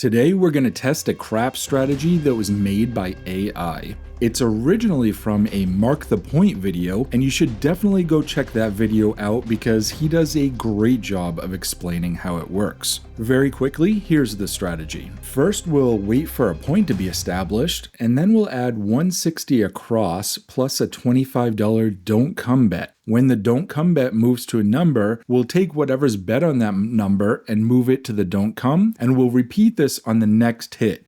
Today we're going to test a crap strategy that was made by AI. It's originally from a Mark the Point video, and you should definitely go check that video out because he does a great job of explaining how it works. Very quickly, here's the strategy. First, we'll wait for a point to be established, and then we'll add 160 across plus a $25 don't come bet. When the don't come bet moves to a number, we'll take whatever's bet on that number and move it to the don't come, and we'll repeat this on the next hit.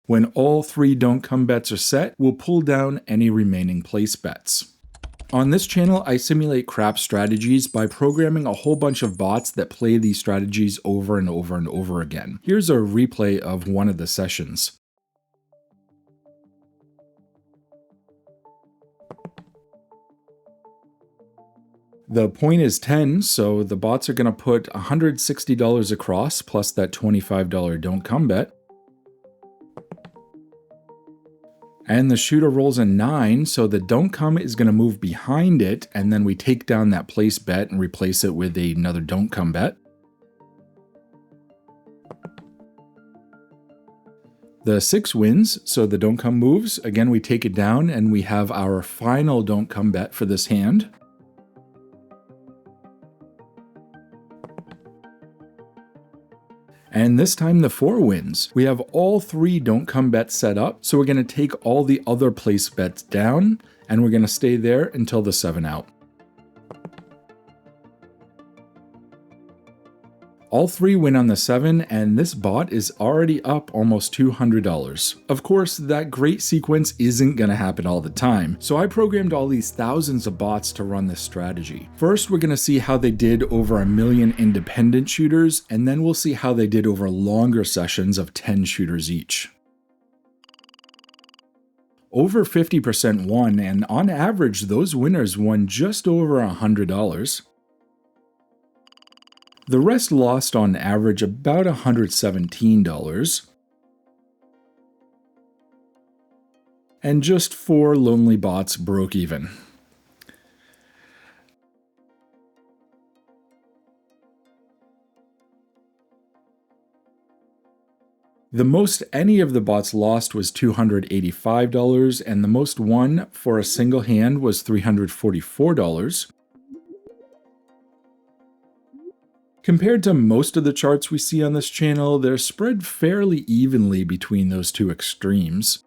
When all three don't come bets are set, we'll pull down any remaining place bets. On this channel, I simulate crap strategies by programming a whole bunch of bots that play these strategies over and over and over again. Here's a replay of one of the sessions. The point is 10, so the bots are going to put $160 across plus that $25 don't come bet. And the shooter rolls a 9, so the don't come is going to move behind it, and then we take down that place bet and replace it with another don't come bet. The 6 wins, so the don't come moves. Again, we take it down, and we have our final don't come bet for this hand. And this time the 4 wins. We have all 3 don't come bets set up, so we're going to take all the other place bets down, and we're going to stay there until the 7 out. All 3 win on the 7, and this bot is already up almost $200. Of course, that great sequence isn't going to happen all the time, so I programmed all these thousands of bots to run this strategy. First, we're going to see how they did over 1 million independent shooters, and then we'll see how they did over longer sessions of 10 shooters each. Over 50% won, and on average, those winners won just over $100. The rest lost on average about $117. And just 4 lonely bots broke even. The most any of the bots lost was $285, and the most won for a single hand was $344. Compared to most of the charts we see on this channel, they're spread fairly evenly between those two extremes.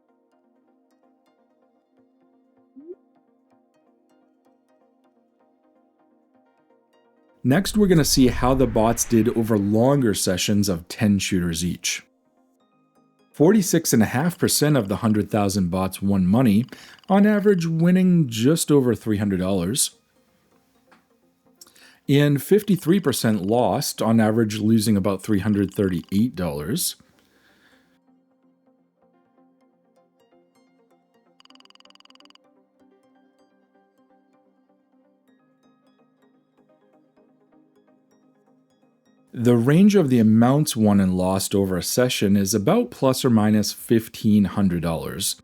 Next, we're going to see how the bots did over longer sessions of 10 shooters each. 46.5% of the 100,000 bots won money, on average winning just over $300. And 53% lost, on average losing about $338. The range of the amounts won and lost over a session is about plus or minus $1,500.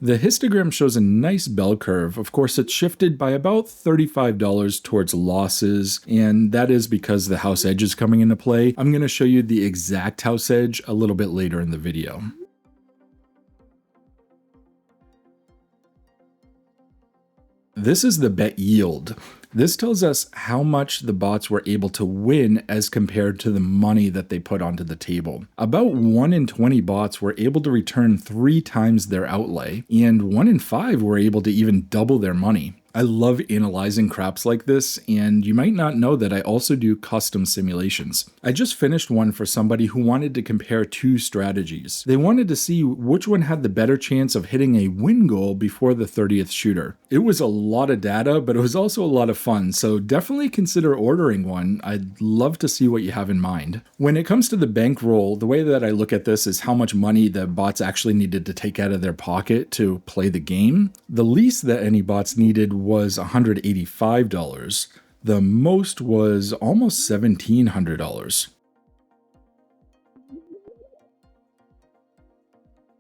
The histogram shows a nice bell curve. Of course, it's shifted by about $35 towards losses, and that is because the house edge is coming into play. I'm going to show you the exact house edge a little bit later in the video. This is the bet yield. This tells us how much the bots were able to win as compared to the money that they put onto the table. About 1 in 20 bots were able to return 3 times their outlay, and 1 in 5 were able to even double their money. I love analyzing craps like this, and you might not know that I also do custom simulations. I just finished one for somebody who wanted to compare 2 strategies. They wanted to see which one had the better chance of hitting a win goal before the 30th shooter. It was a lot of data, but it was also a lot of fun, so definitely consider ordering one. I'd love to see what you have in mind. When it comes to the bankroll, the way that I look at this is how much money the bots actually needed to take out of their pocket to play the game. The least that any bots needed was $185. The most was almost $1,700.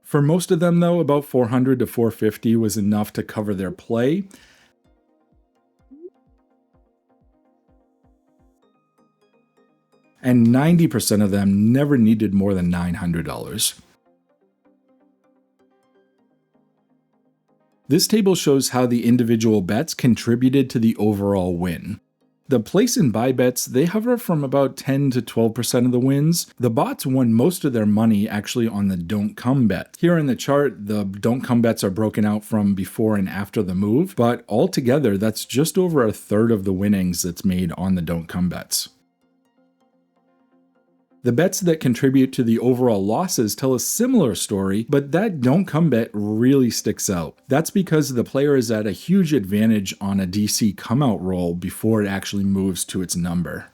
For most of them though, about $400 to $450 was enough to cover their play. and 90% of them never needed more than $900. This table shows how the individual bets contributed to the overall win. The place and buy bets, they hover from about 10 to 12% of the wins. The bots won most of their money actually on the don't come bet. Here in the chart, the don't come bets are broken out from before and after the move, but altogether, that's just over a third of the winnings that's made on the don't come bets. The bets that contribute to the overall losses tell a similar story, but that don't come bet really sticks out. That's because the player is at a huge advantage on a DC come out roll before it actually moves to its number.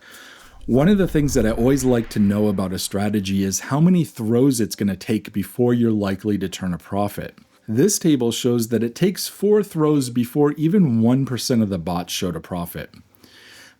One of the things that I always like to know about a strategy is how many throws it's going to take before you're likely to turn a profit. This table shows that it takes 4 throws before even 1% of the bots showed a profit.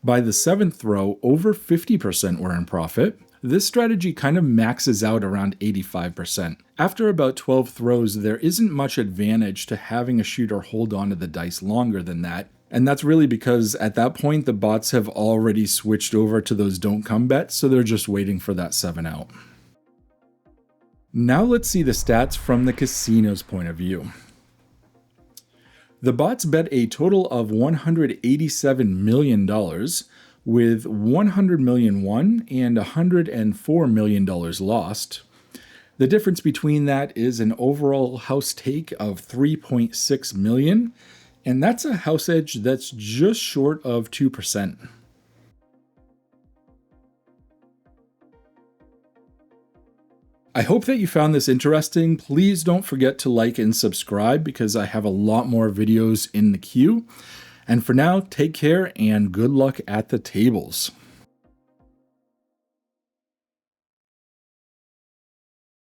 By the 7th throw, over 50% were in profit. This strategy kind of maxes out around 85%. After about 12 throws, there isn't much advantage to having a shooter hold on to the dice longer than that, and that's really because at that point the bots have already switched over to those don't come bets, so they're just waiting for that 7 out. Now let's see the stats from the casino's point of view. The bots bet a total of $187 million, with $100 million won and $104 million lost. The difference between that is an overall house take of $3.6 million, and that's a house edge that's just short of 2%. I hope that you found this interesting. Please don't forget to like and subscribe because I have a lot more videos in the queue. And for now, take care and good luck at the tables.